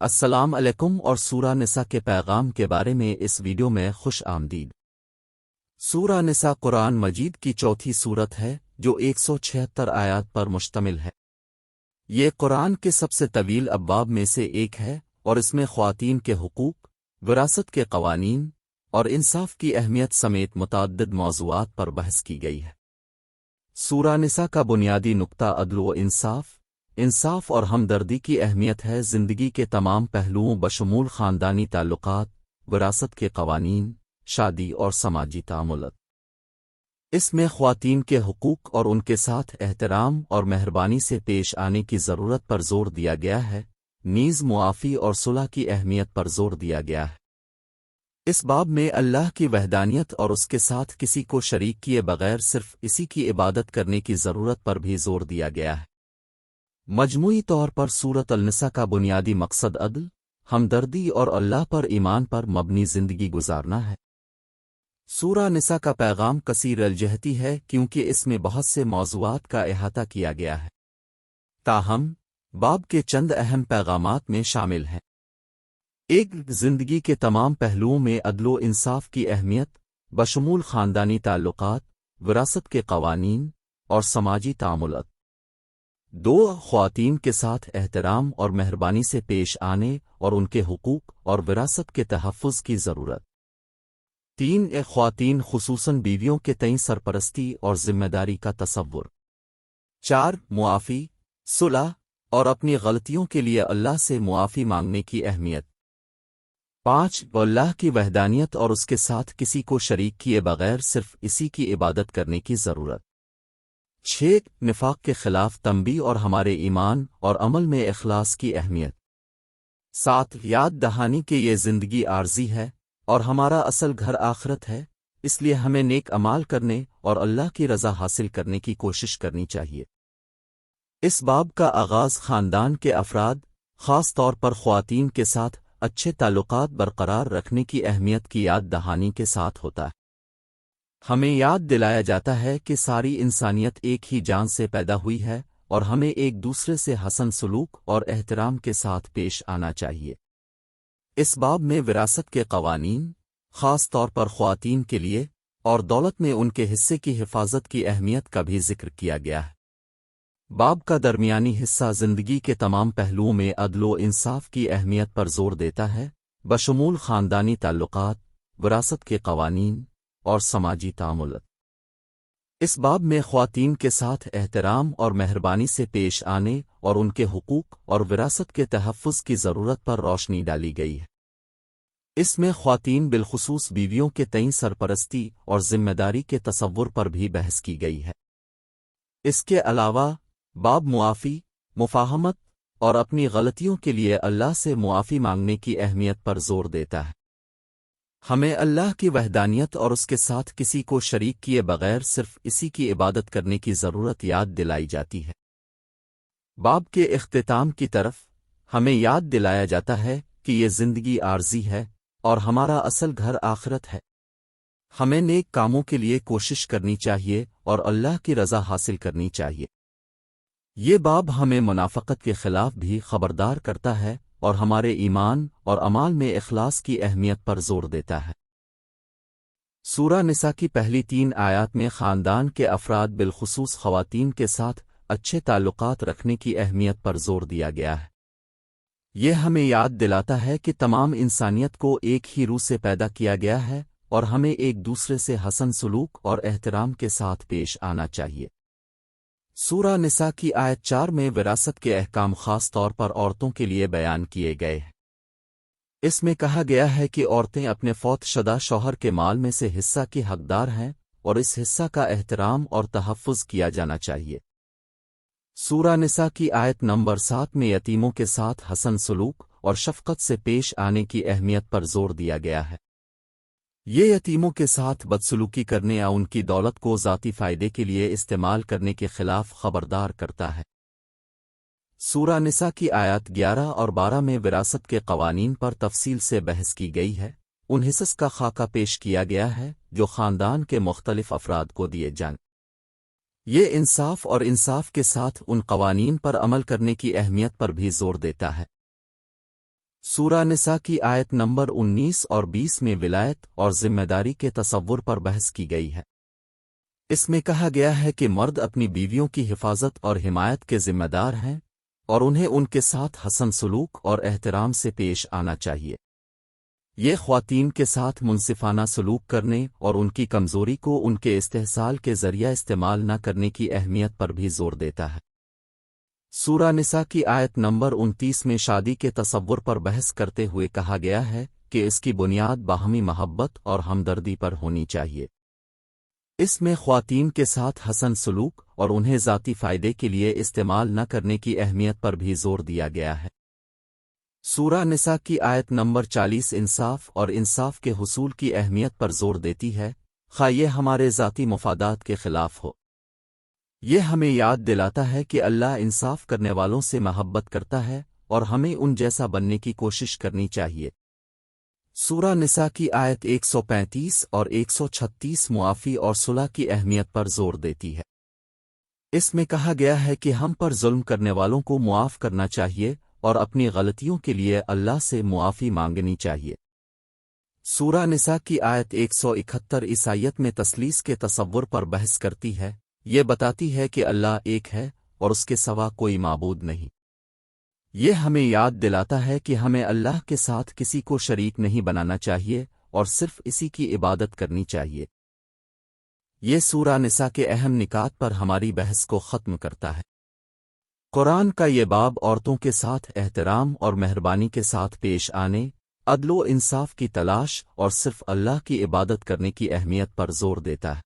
السلام علیکم اور سورہ نساء کے پیغام کے بارے میں اس ویڈیو میں خوش آمدید۔ سورہ نساء قرآن مجید کی چوتھی سورت ہے جو 176 آیات پر مشتمل ہے۔ یہ قرآن کے سب سے طویل ابواب میں سے ایک ہے اور اس میں خواتین کے حقوق، وراثت کے قوانین اور انصاف کی اہمیت سمیت متعدد موضوعات پر بحث کی گئی ہے۔ سورہ نساء کا بنیادی نقطہ عدل و انصاف اور ہمدردی کی اہمیت ہے۔ زندگی کے تمام پہلوؤں بشمول خاندانی تعلقات، وراثت کے قوانین، شادی اور سماجی تعاملات۔ اس میں خواتین کے حقوق اور ان کے ساتھ احترام اور مہربانی سے پیش آنے کی ضرورت پر زور دیا گیا ہے، نیز معافی اور صلح کی اہمیت پر زور دیا گیا ہے۔ اس باب میں اللہ کی وحدانیت اور اس کے ساتھ کسی کو شریک کیے بغیر صرف اسی کی عبادت کرنے کی ضرورت پر بھی زور دیا گیا ہے۔ مجموعی طور پر سورۃ النساء کا بنیادی مقصد عدل، ہمدردی اور اللہ پر ایمان پر مبنی زندگی گزارنا ہے۔ سورہ نساء کا پیغام کثیر الجہتی ہے کیونکہ اس میں بہت سے موضوعات کا احاطہ کیا گیا ہے، تاہم باب کے چند اہم پیغامات میں شامل ہیں۔ ایک، زندگی کے تمام پہلوؤں میں عدل و انصاف کی اہمیت بشمول خاندانی تعلقات، وراثت کے قوانین اور سماجی تعاملات۔ دو، خواتین کے ساتھ احترام اور مہربانی سے پیش آنے اور ان کے حقوق اور وراثت کے تحفظ کی ضرورت۔ تین، خواتین خصوصاً بیویوں کے تئیں سرپرستی اور ذمہ داری کا تصور۔ چار، معافی، صلح اور اپنی غلطیوں کے لیے اللہ سے معافی مانگنے کی اہمیت۔ پانچ، اللہ کی وحدانیت اور اس کے ساتھ کسی کو شریک کیے بغیر صرف اسی کی عبادت کرنے کی ضرورت۔ چھ، نفاق کے خلاف تنبیہ اور ہمارے ایمان اور عمل میں اخلاص کی اہمیت۔ سات، یاد دہانی کہ یہ زندگی عارضی ہے اور ہمارا اصل گھر آخرت ہے، اس لیے ہمیں نیک اعمال کرنے اور اللہ کی رضا حاصل کرنے کی کوشش کرنی چاہیے۔ اس باب کا آغاز خاندان کے افراد، خاص طور پر خواتین کے ساتھ اچھے تعلقات برقرار رکھنے کی اہمیت کی یاد دہانی کے ساتھ ہوتا ہے۔ ہمیں یاد دلایا جاتا ہے کہ ساری انسانیت ایک ہی جان سے پیدا ہوئی ہے اور ہمیں ایک دوسرے سے حسن سلوک اور احترام کے ساتھ پیش آنا چاہیے۔ اس باب میں وراثت کے قوانین، خاص طور پر خواتین کے لیے، اور دولت میں ان کے حصے کی حفاظت کی اہمیت کا بھی ذکر کیا گیا ہے۔ باب کا درمیانی حصہ زندگی کے تمام پہلوؤں میں عدل و انصاف کی اہمیت پر زور دیتا ہے، بشمول خاندانی تعلقات، وراثت کے قوانین اور سماجی تعاملات۔ اس باب میں خواتین کے ساتھ احترام اور مہربانی سے پیش آنے اور ان کے حقوق اور وراثت کے تحفظ کی ضرورت پر روشنی ڈالی گئی ہے۔ اس میں خواتین بالخصوص بیویوں کے تئیں سرپرستی اور ذمہ داری کے تصور پر بھی بحث کی گئی ہے۔ اس کے علاوہ باب معافی، مفاہمت اور اپنی غلطیوں کے لیے اللہ سے معافی مانگنے کی اہمیت پر زور دیتا ہے۔ ہمیں اللہ کی وحدانیت اور اس کے ساتھ کسی کو شریک کیے بغیر صرف اسی کی عبادت کرنے کی ضرورت یاد دلائی جاتی ہے۔ باب کے اختتام کی طرف ہمیں یاد دلایا جاتا ہے کہ یہ زندگی عارضی ہے اور ہمارا اصل گھر آخرت ہے۔ ہمیں نیک کاموں کے لیے کوشش کرنی چاہیے اور اللہ کی رضا حاصل کرنی چاہیے۔ یہ باب ہمیں منافقت کے خلاف بھی خبردار کرتا ہے اور ہمارے ایمان اور اعمال میں اخلاص کی اہمیت پر زور دیتا ہے۔ سورہ نساء کی پہلی 3 آیات میں خاندان کے افراد بالخصوص خواتین کے ساتھ اچھے تعلقات رکھنے کی اہمیت پر زور دیا گیا ہے۔ یہ ہمیں یاد دلاتا ہے کہ تمام انسانیت کو ایک ہی روح سے پیدا کیا گیا ہے اور ہمیں ایک دوسرے سے حسن سلوک اور احترام کے ساتھ پیش آنا چاہیے۔ سورہ نساء کی آیت 4 میں وراثت کے احکام خاص طور پر عورتوں کے لیے بیان کیے گئے ہیں۔ اس میں کہا گیا ہے کہ عورتیں اپنے فوت شدہ شوہر کے مال میں سے حصہ کی حقدار ہیں اور اس حصہ کا احترام اور تحفظ کیا جانا چاہیے۔ سورہ نساء کی آیت نمبر 7 میں یتیموں کے ساتھ حسن سلوک اور شفقت سے پیش آنے کی اہمیت پر زور دیا گیا ہے۔ یہ یتیموں کے ساتھ بدسلوکی کرنے یا ان کی دولت کو ذاتی فائدے کے لیے استعمال کرنے کے خلاف خبردار کرتا ہے۔ سورہ نساء کی آیات 11 اور 12 میں وراثت کے قوانین پر تفصیل سے بحث کی گئی ہے، ان حصص کا خاکہ پیش کیا گیا ہے جو خاندان کے مختلف افراد کو دیے جائیں۔ یہ انصاف کے ساتھ ان قوانین پر عمل کرنے کی اہمیت پر بھی زور دیتا ہے۔ سورہ نساء کی آیت نمبر 19 اور 20 میں ولایت اور ذمہ داری کے تصور پر بحث کی گئی ہے۔ اس میں کہا گیا ہے کہ مرد اپنی بیویوں کی حفاظت اور حمایت کے ذمہ دار ہیں اور انہیں ان کے ساتھ حسن سلوک اور احترام سے پیش آنا چاہیے۔ یہ خواتین کے ساتھ منصفانہ سلوک کرنے اور ان کی کمزوری کو ان کے استحصال کے ذریعہ استعمال نہ کرنے کی اہمیت پر بھی زور دیتا ہے۔ سورہ نساء کی آیت نمبر 29 میں شادی کے تصور پر بحث کرتے ہوئے کہا گیا ہے کہ اس کی بنیاد باہمی محبت اور ہمدردی پر ہونی چاہیے۔ اس میں خواتین کے ساتھ حسن سلوک اور انہیں ذاتی فائدے کے لیے استعمال نہ کرنے کی اہمیت پر بھی زور دیا گیا ہے۔ سورہ نساء کی آیت نمبر 40 انصاف اور انصاف کے حصول کی اہمیت پر زور دیتی ہے، خواہ یہ ہمارے ذاتی مفادات کے خلاف ہو۔ یہ ہمیں یاد دلاتا ہے کہ اللہ انصاف کرنے والوں سے محبت کرتا ہے اور ہمیں ان جیسا بننے کی کوشش کرنی چاہیے۔ سورہ نساء کی آیت 135 اور 136 معافی اور صلح کی اہمیت پر زور دیتی ہے۔ اس میں کہا گیا ہے کہ ہم پر ظلم کرنے والوں کو معاف کرنا چاہیے اور اپنی غلطیوں کے لیے اللہ سے معافی مانگنی چاہیے۔ سورہ نساء کی آیت 171 عیسائیت میں تثلیث کے تصور پر بحث کرتی ہے۔ یہ بتاتی ہے کہ اللہ ایک ہے اور اس کے سوا کوئی معبود نہیں۔ یہ ہمیں یاد دلاتا ہے کہ ہمیں اللہ کے ساتھ کسی کو شریک نہیں بنانا چاہیے اور صرف اسی کی عبادت کرنی چاہیے۔ یہ سورہ نساء کے اہم نکات پر ہماری بحث کو ختم کرتا ہے۔ قرآن کا یہ باب عورتوں کے ساتھ احترام اور مہربانی کے ساتھ پیش آنے، عدل و انصاف کی تلاش اور صرف اللہ کی عبادت کرنے کی اہمیت پر زور دیتا ہے۔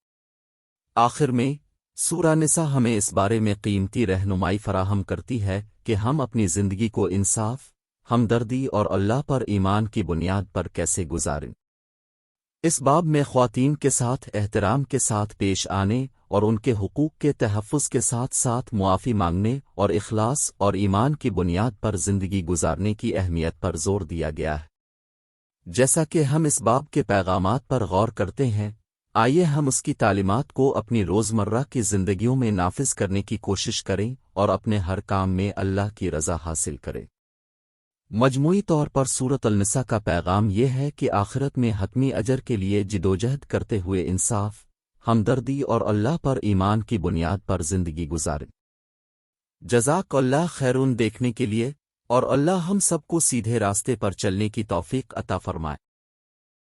آخر میں سورہ نساء ہمیں اس بارے میں قیمتی رہنمائی فراہم کرتی ہے کہ ہم اپنی زندگی کو انصاف، ہمدردی اور اللہ پر ایمان کی بنیاد پر کیسے گزاریں۔ اس باب میں خواتین کے ساتھ احترام کے ساتھ پیش آنے اور ان کے حقوق کے تحفظ کے ساتھ ساتھ معافی مانگنے اور اخلاص اور ایمان کی بنیاد پر زندگی گزارنے کی اہمیت پر زور دیا گیا ہے۔ جیسا کہ ہم اس باب کے پیغامات پر غور کرتے ہیں، آئیے ہم اس کی تعلیمات کو اپنی روزمرہ کی زندگیوں میں نافذ کرنے کی کوشش کریں اور اپنے ہر کام میں اللہ کی رضا حاصل کریں۔ مجموعی طور پر سورۃ النساء کا پیغام یہ ہے کہ آخرت میں حتمی اجر کے لیے جدوجہد کرتے ہوئے انصاف، ہمدردی اور اللہ پر ایمان کی بنیاد پر زندگی گزاریں۔ جزاک اللہ خیرون دیکھنے کے لیے، اور اللہ ہم سب کو سیدھے راستے پر چلنے کی توفیق عطا فرمائے۔